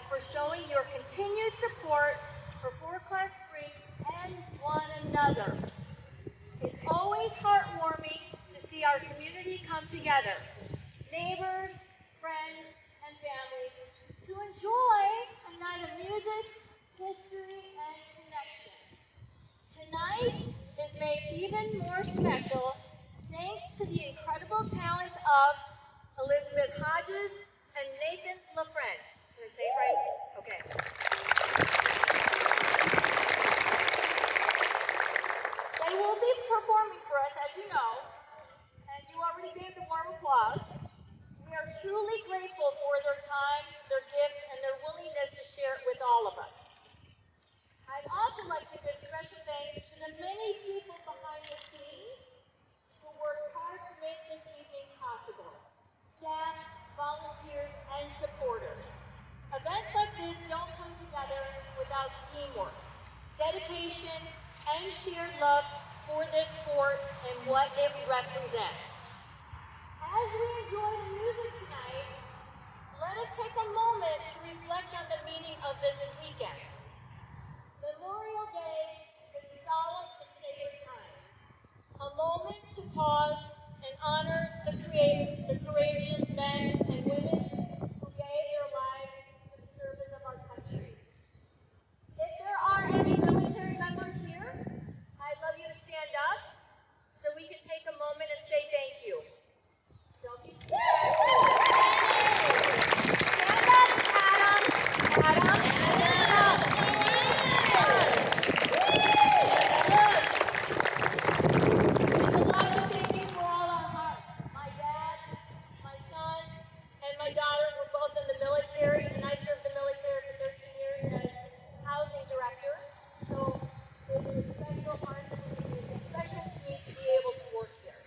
for showing your continued support for Fort Clark Springs and one another. It's always heartwarming to see our community come together, neighbors, friends, and families, to enjoy a night of music, history, and connection. Tonight is made even more special thanks to the incredible talents of Elizabeth Hodges and Nathan Lafrenz. Did I say it right? Okay. They will be performing for us, as you know, and you already gave the warm applause. We are truly grateful for their time, their gift, and their willingness to share it with all of us. I'd also like to give special thanks to the many people behind the scenes who worked hard to make this evening possible. Staff, volunteers, and supporters. Events like this don't come together without teamwork, dedication, and shared love for this fort and what it represents. As we enjoy the music tonight, let us take a moment to reflect on the meaning of this weekend. Memorial Day is a solemn and sacred time, a moment to pause and honor the courageous men and women who gave their lives to the service of our country. If there are any military members here, I'd love you to stand up so we can take a moment and say thank you. Don't be scared. Stand up, Adam. Adam, stand up. My daughter were both in the military, and I served the military for 13 years as housing director. So it is a special honor for me, it's special to me to be able to work here.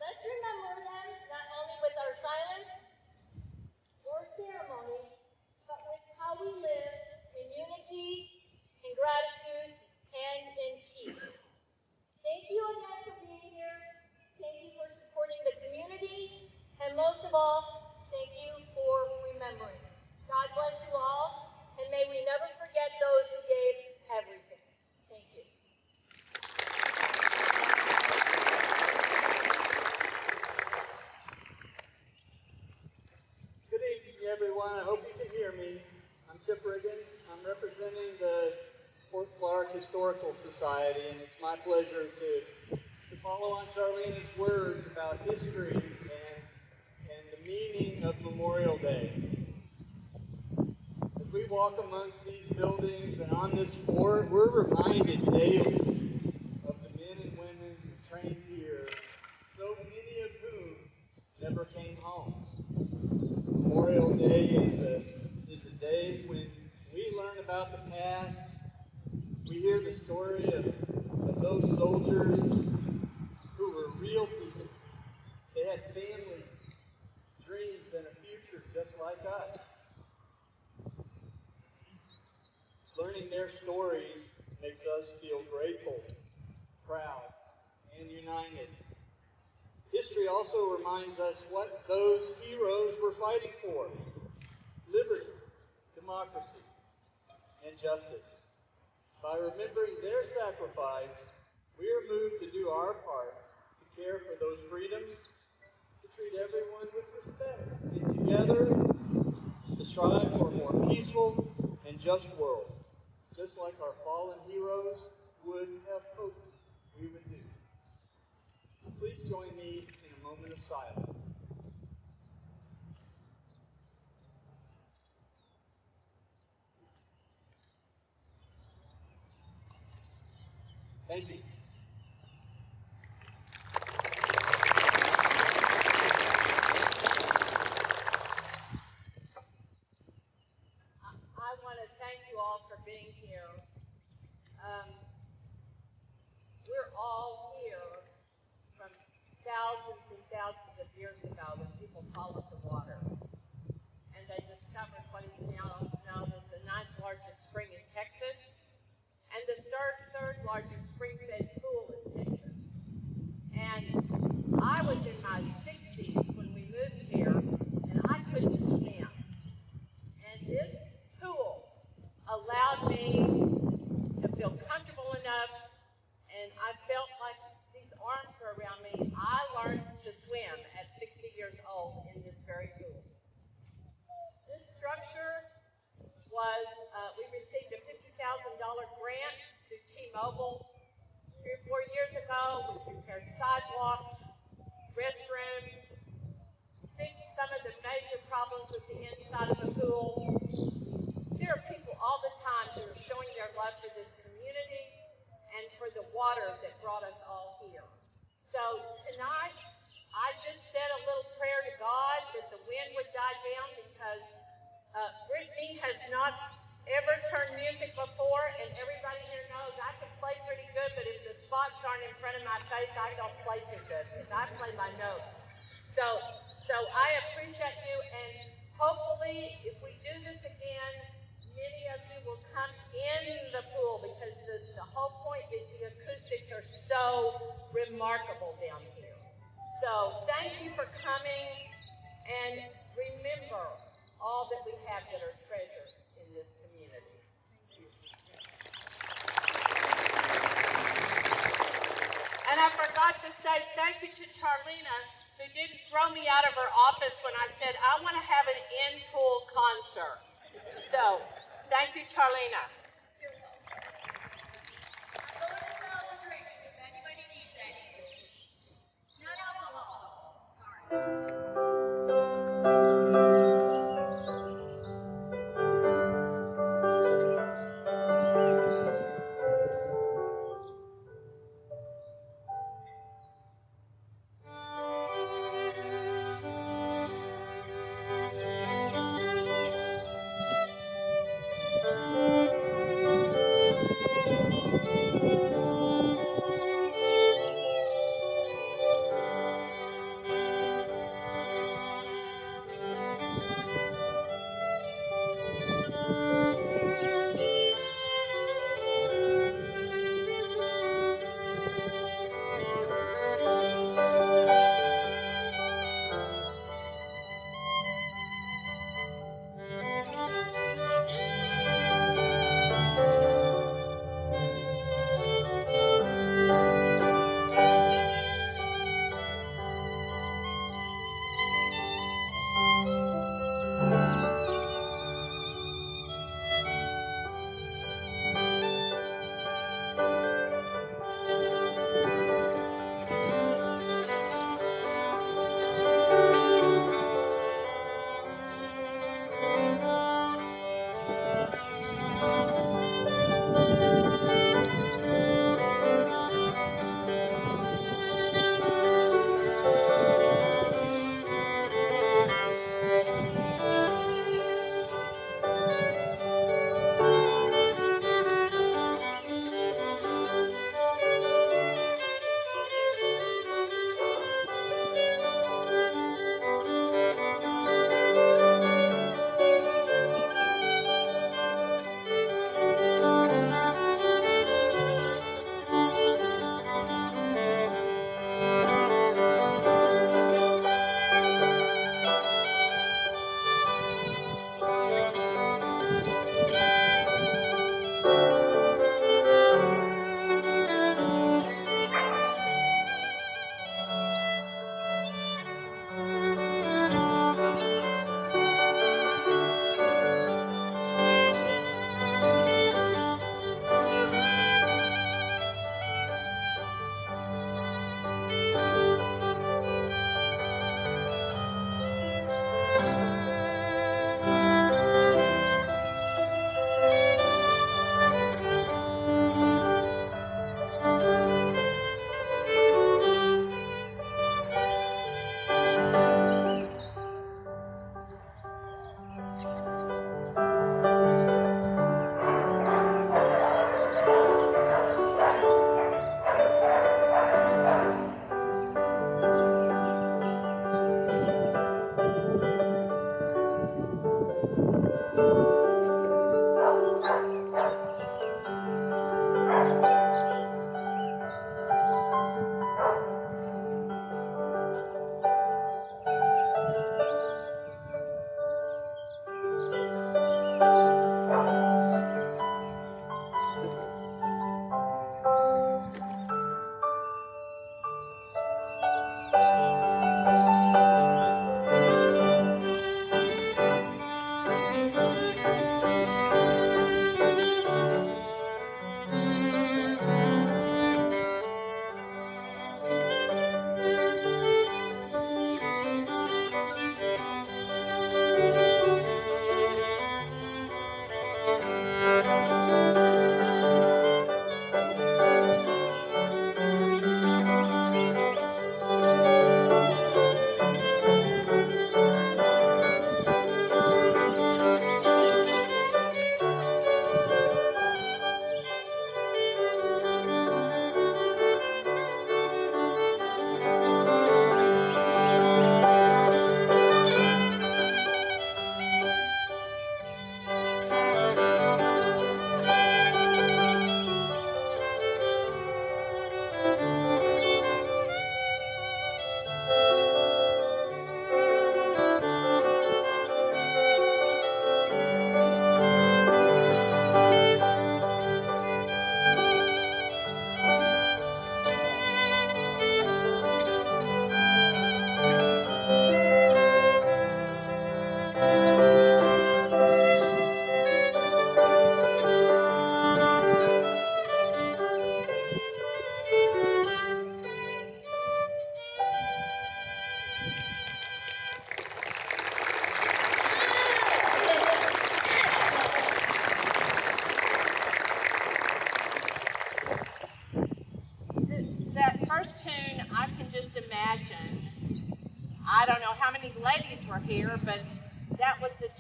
Let's remember them not only with our silence or ceremony, but with how we live in unity, in gratitude, and in peace. Thank you again for being here. Thank you for supporting the community, and most of all, thank you for remembering. God bless you all, and may we never forget those who gave everything. Thank you. Good evening, everyone. I hope you can hear me. I'm Chip Riggin. I'm representing the Fort Clark Historical Society, and it's my pleasure to follow on Charlene's words about history and the meaning of Memorial Day. As we walk amongst these buildings and on this fort, we're reminded daily of the men and women who trained here, so many of whom never came home. Memorial Day is a day when we learn about the past. We hear the story of those soldiers who were real people. They had families, dreams, and a future just like us. Learning their stories makes us feel grateful, proud, and united. History also reminds us what those heroes were fighting for: liberty, democracy, and justice. By remembering their sacrifice, we are moved to do our part to care for those freedoms, to treat everyone with respect, and together to strive for a more peaceful and just world, just like our fallen heroes would have hoped we would do. Please join me in a moment of silence. Thank you. I want to thank you all for being here. We're all here from thousands and thousands of years ago when people followed the water. And they discovered what is now known as the 9th largest spring in Texas and the third largest spring-fed pool in Texas. And I was in my 60s when we moved here. this pool allowed me to feel comfortable enough, and I felt like these arms were around me. I learned to swim at 60 years old in this very pool. This structure was, we received a $50,000 grant through T-Mobile 3 or 4 years ago. We repaired sidewalks, restrooms, fixed some of the major problems with the inside of the pool. There are people all the time who are showing their love for this community and for the water that brought us all here. So tonight, I just said a little prayer to God that the wind would die down, because Brittany has not ever turned music before, and everybody here knows I can play pretty good, but if the spots aren't in front of my face, I don't play too good, because I play my notes. So I appreciate you, and hopefully, if we do this again, many of you will come in the pool, because the whole point is the acoustics are so remarkable down here. So thank you for coming, and remember all that we have that are treasures in this community. And I forgot to say thank you to Charlena, who didn't throw me out of her office when I said, I want to have an in-pool concert. So, thank you, Charlena. I'm going to sell the drinks if anybody needs any. Not alcohol. Sorry.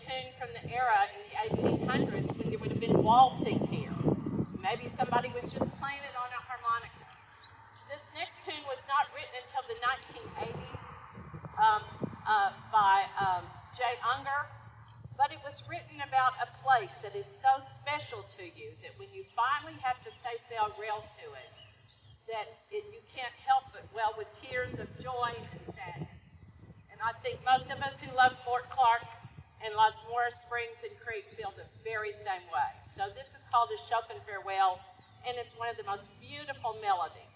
tune from the era in the 1800s when there would have been waltzing here. Maybe somebody was just playing it on a harmonica. This next tune was not written until the 1980s by J. Unger, but it was written about a place that is so special to you that when you finally have to say farewell to it, you can't help but well with tears of joy and sadness. And I think most of us who love Fort Clark and Las Moras Springs and Creek feel the very same way. So this is called a Chopin Farewell, and it's one of the most beautiful melodies.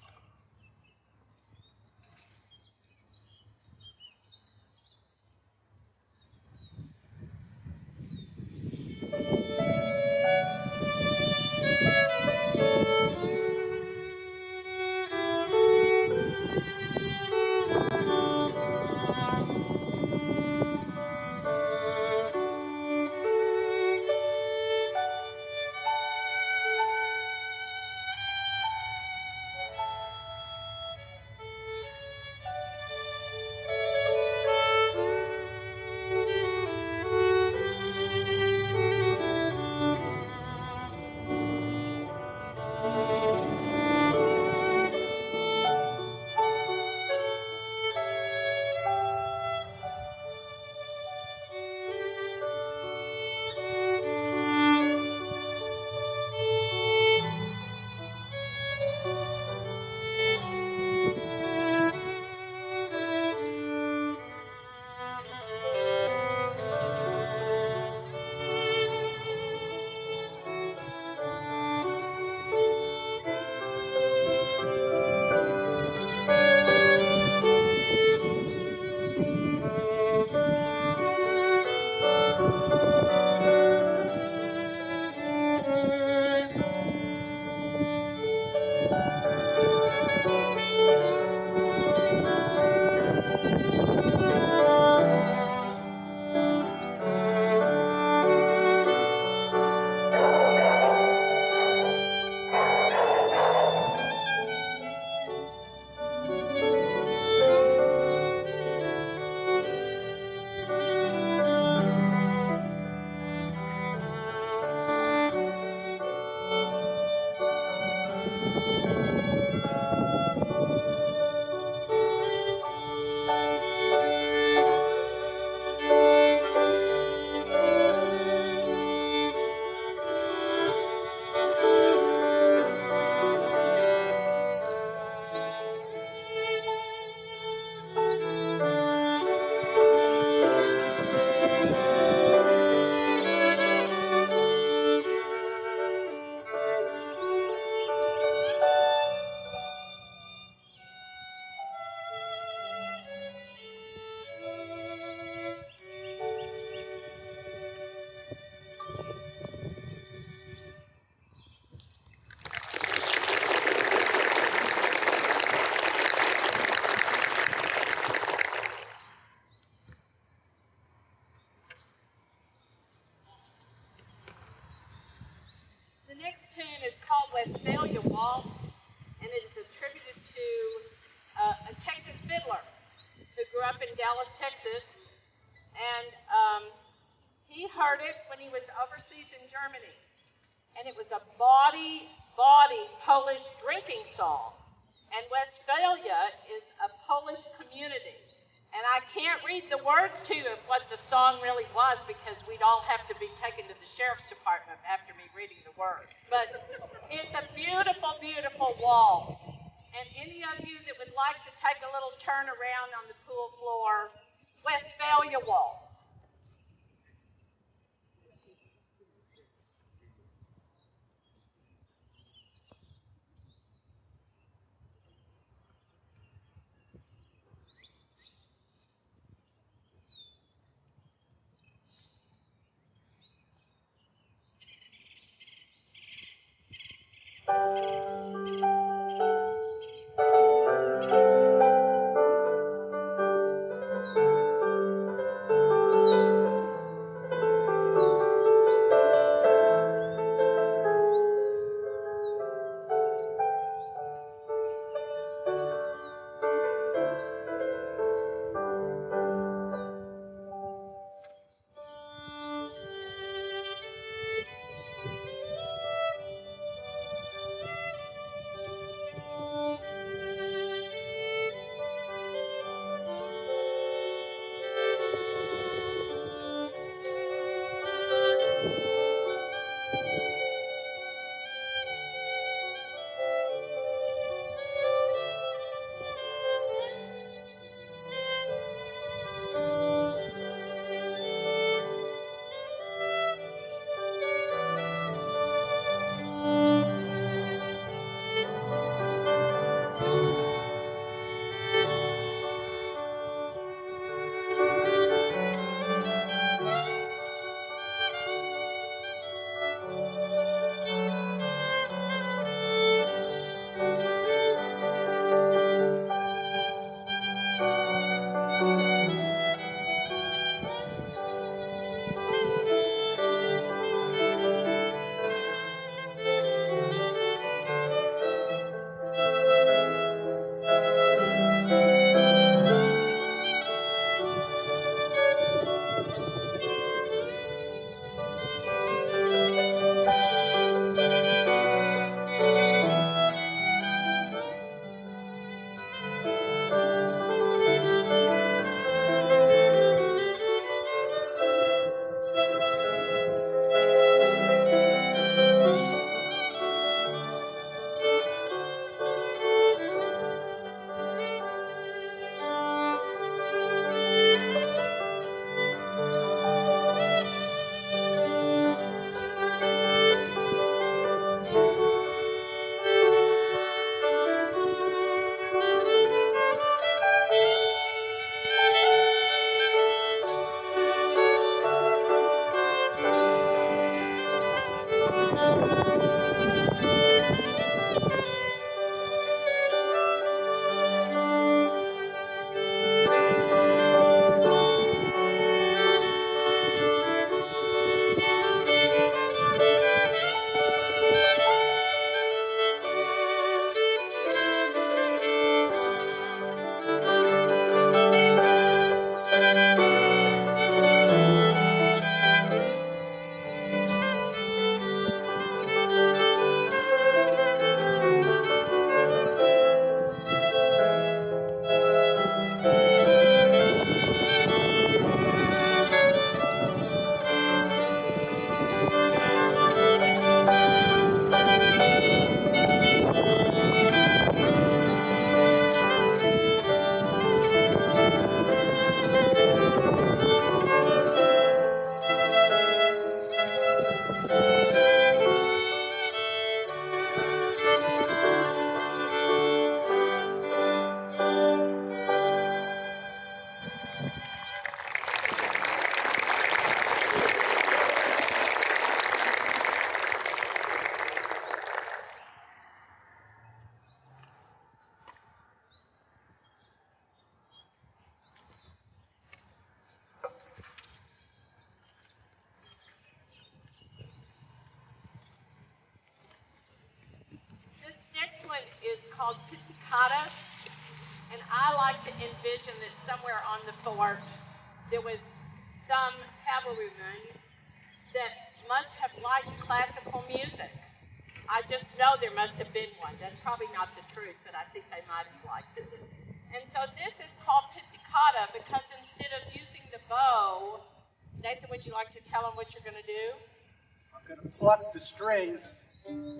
The next tune is called Westphalia Waltz, and it is attributed to a Texas fiddler who grew up in Dallas, Texas, and he heard it when he was overseas in Germany, and it was a bawdy Polish drinking song, and Westphalia is a Polish community. And I can't read the words to you of what the song really was because we'd all have to be taken to the sheriff's department after me reading the words. But it's a beautiful, beautiful waltz. And any of you that would like to take a little turn around on the pool floor, Westphalia Waltz. called pizzicata, and I like to envision that somewhere on the fort there was some cavalryman that must have liked classical music. I just know there must have been one. That's probably not the truth, but I think they might have liked it. And so this is called pizzicata because instead of using the bow, Nathan, would you like to tell them what you're going to do? I'm going to pluck the strings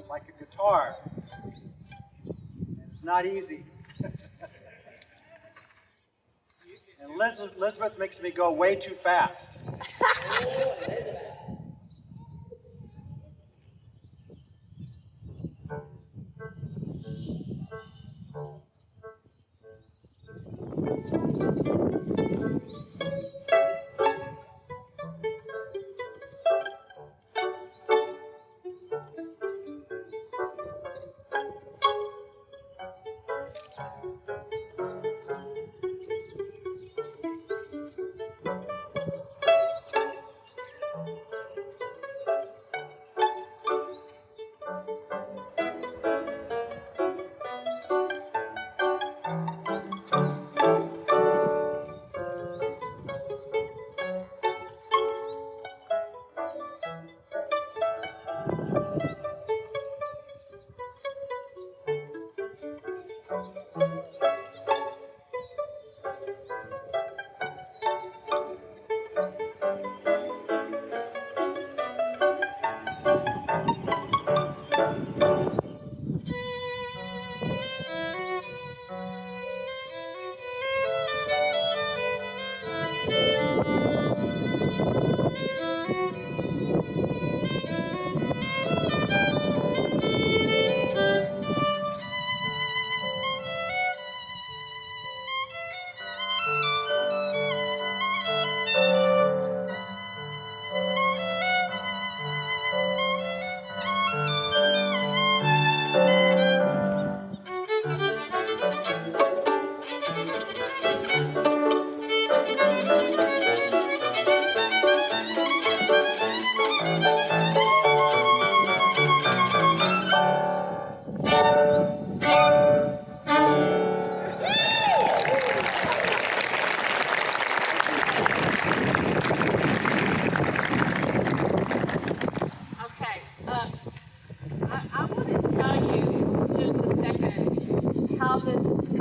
like a guitar. And it's not easy. And Elizabeth makes me go way too fast.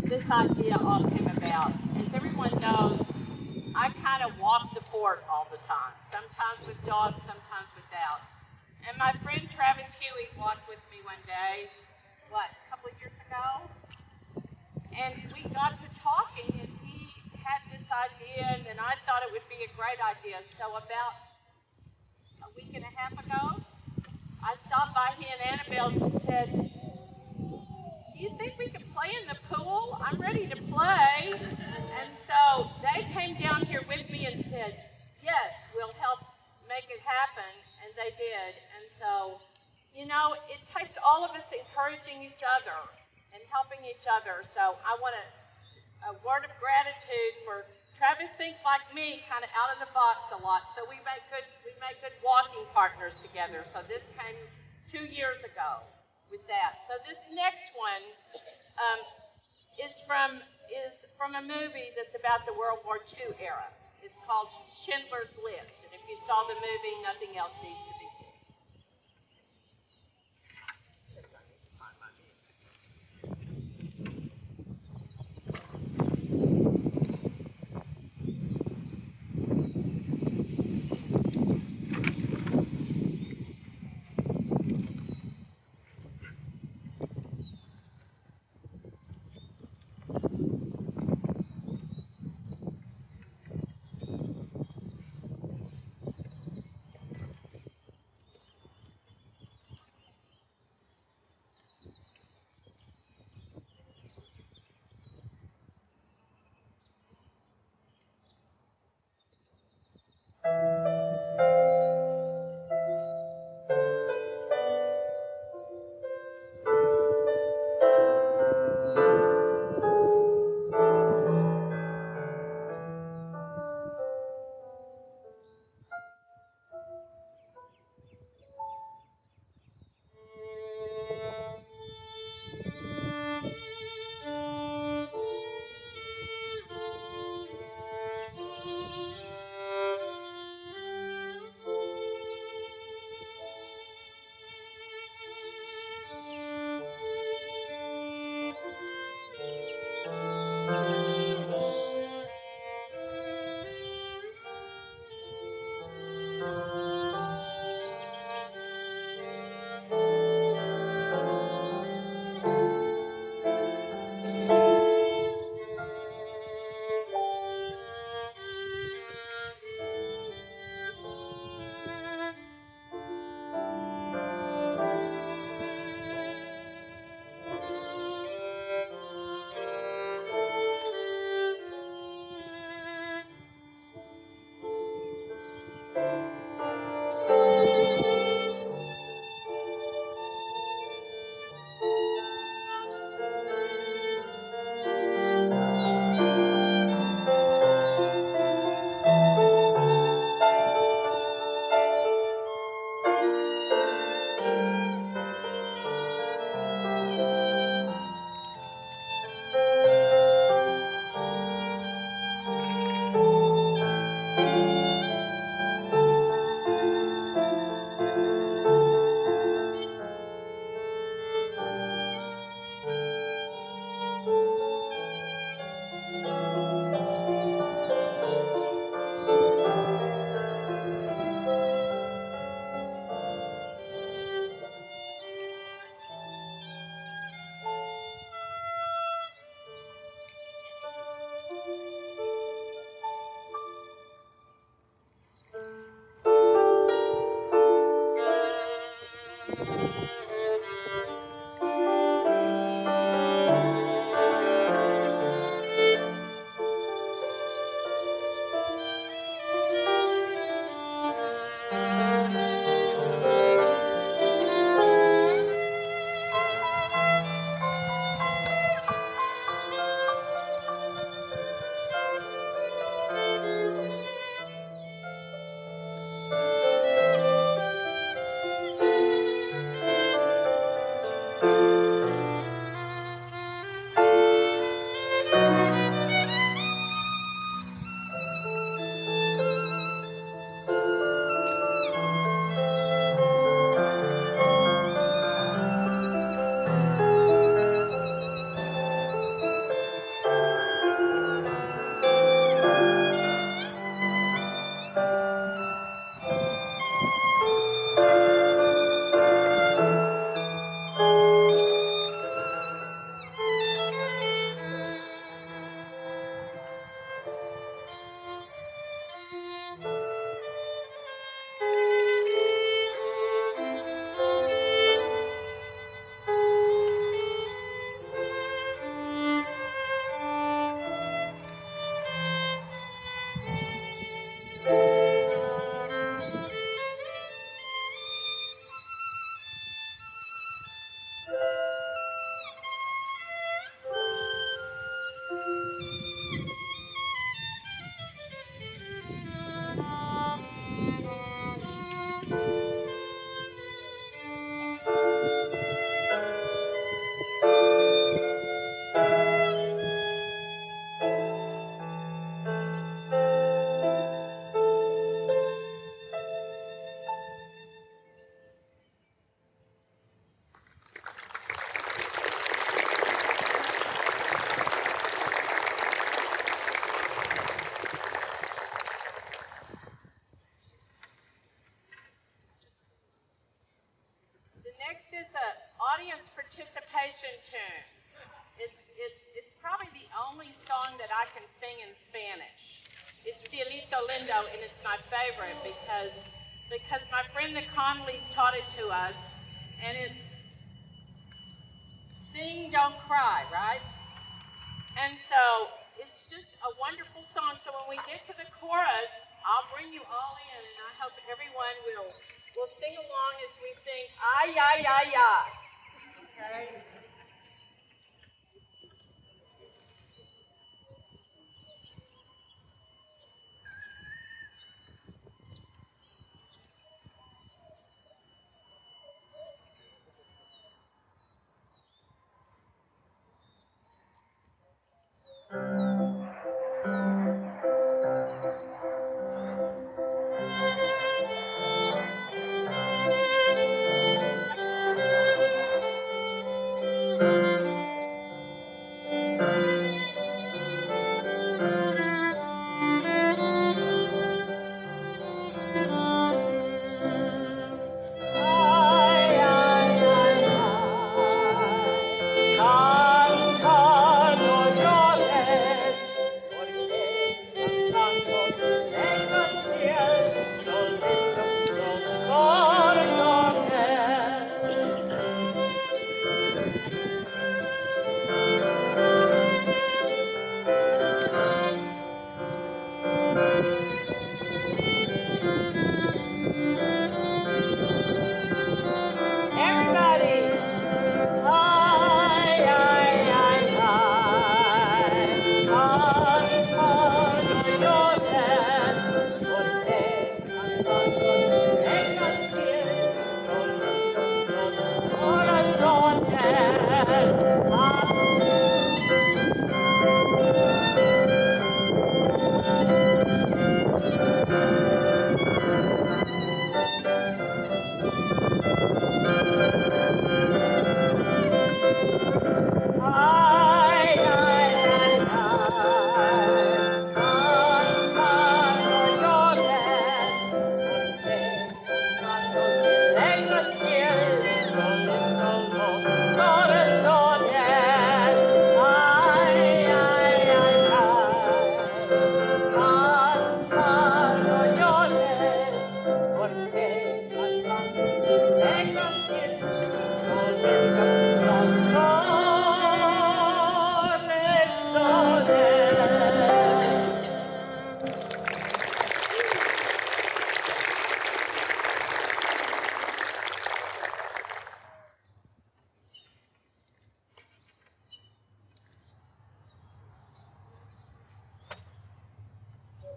This idea all came about. As everyone knows, I kind of walk the fort all the time, sometimes with dogs, sometimes without. And my friend Travis Huey walked with me one day, a couple of years ago? And we got to talking, and he had this idea, and then I thought it would be a great idea. So about a week and a half ago, I stopped by he and Annabelle's and said, "Do you think we could play in the pool? I'm ready to play." And so they came down here with me and said, "Yes, we'll help make it happen," and they did. And so, you know, it takes all of us encouraging each other and helping each other. So I want a word of gratitude for Travis thinks like me, kind of out of the box a lot. So we make good walking partners together. So this came 2 years ago with that. So this next one is from a movie that's about the World War II era. It's called Schindler's List. And if you saw the movie, nothing else needs to be seen. next is an audience participation tune. It's probably the only song that I can sing in Spanish. It's Cielito Lindo, and it's my favorite because my friend the Conleys taught it to us, and it's sing, don't cry, right? And so it's just a wonderful song. So when we get to the chorus, I'll bring you all in, and I hope everyone will sing along as we sing, ay, ay, ay, ay. Okay?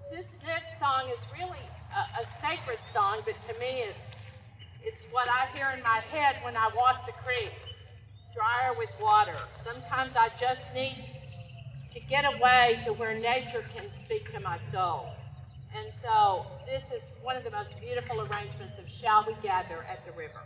This next song is really a sacred song, but to me it's what I hear in my head when I walk the creek, drier with water. Sometimes I just need to get away to where nature can speak to my soul. And so this is one of the most beautiful arrangements of Shall We Gather at the River.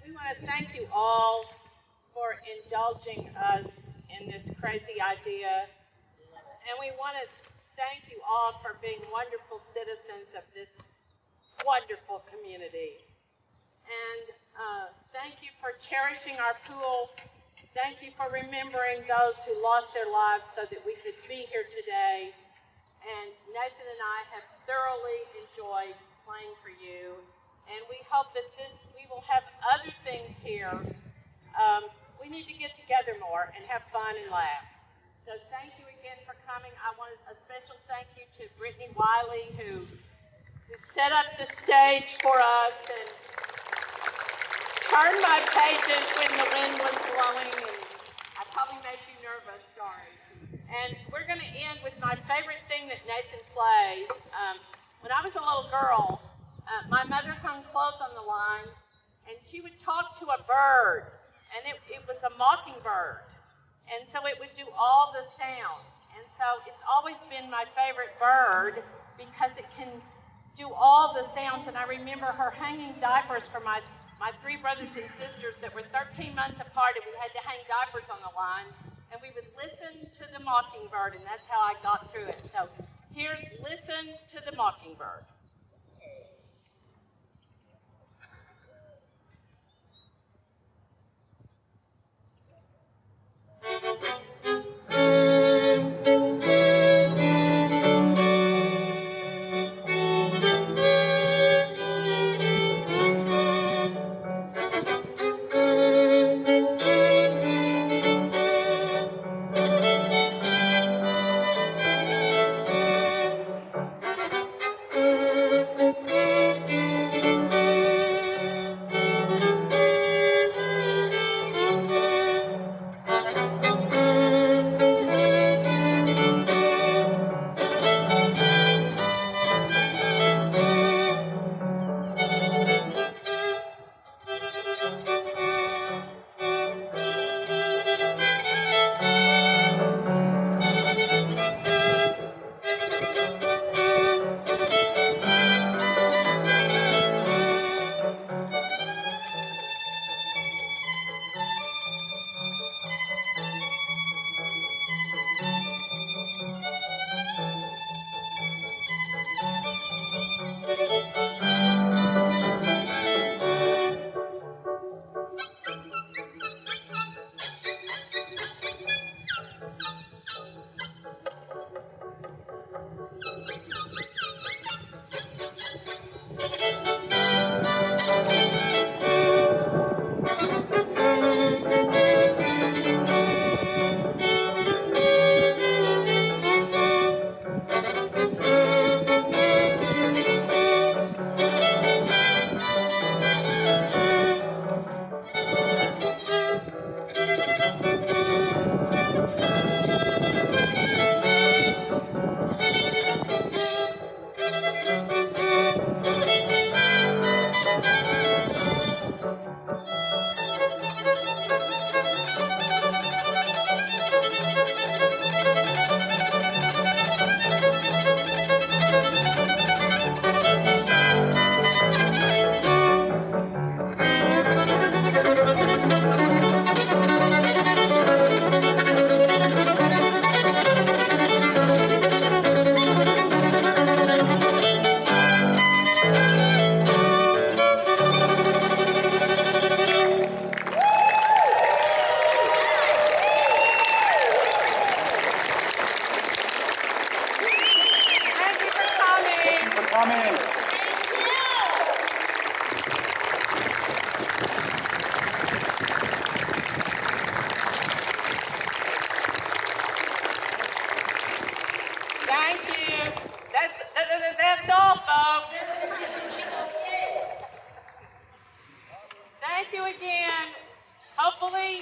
We want to thank you all for indulging us in this crazy idea And we want to thank you all for being wonderful citizens of this wonderful community. And thank you for cherishing our pool. Thank you for remembering those who lost their lives so that we could be here today. And Nathan and I have thoroughly enjoyed playing for you. And we hope that we will have other things here. We need to get together more and have fun and laugh. So thank you again for coming. I want a special thank you to Brittany Wiley, who set up the stage for us and turned my pages when the wind was blowing, and I probably made you nervous, sorry. And we're going to end with my favorite thing that Nathan plays. When I was a little girl, my mother hung clothes on the line, and she would talk to a bird, and it was a mockingbird. And so it would do all the sounds. And so it's always been my favorite bird because it can do all the sounds. And I remember her hanging diapers for my 3 brothers and sisters that were 13 months apart, and we had to hang diapers on the line. And we would listen to the mockingbird, and that's how I got through it. So here's Listen to the Mockingbird. That's all, folks. Thank you again. Hopefully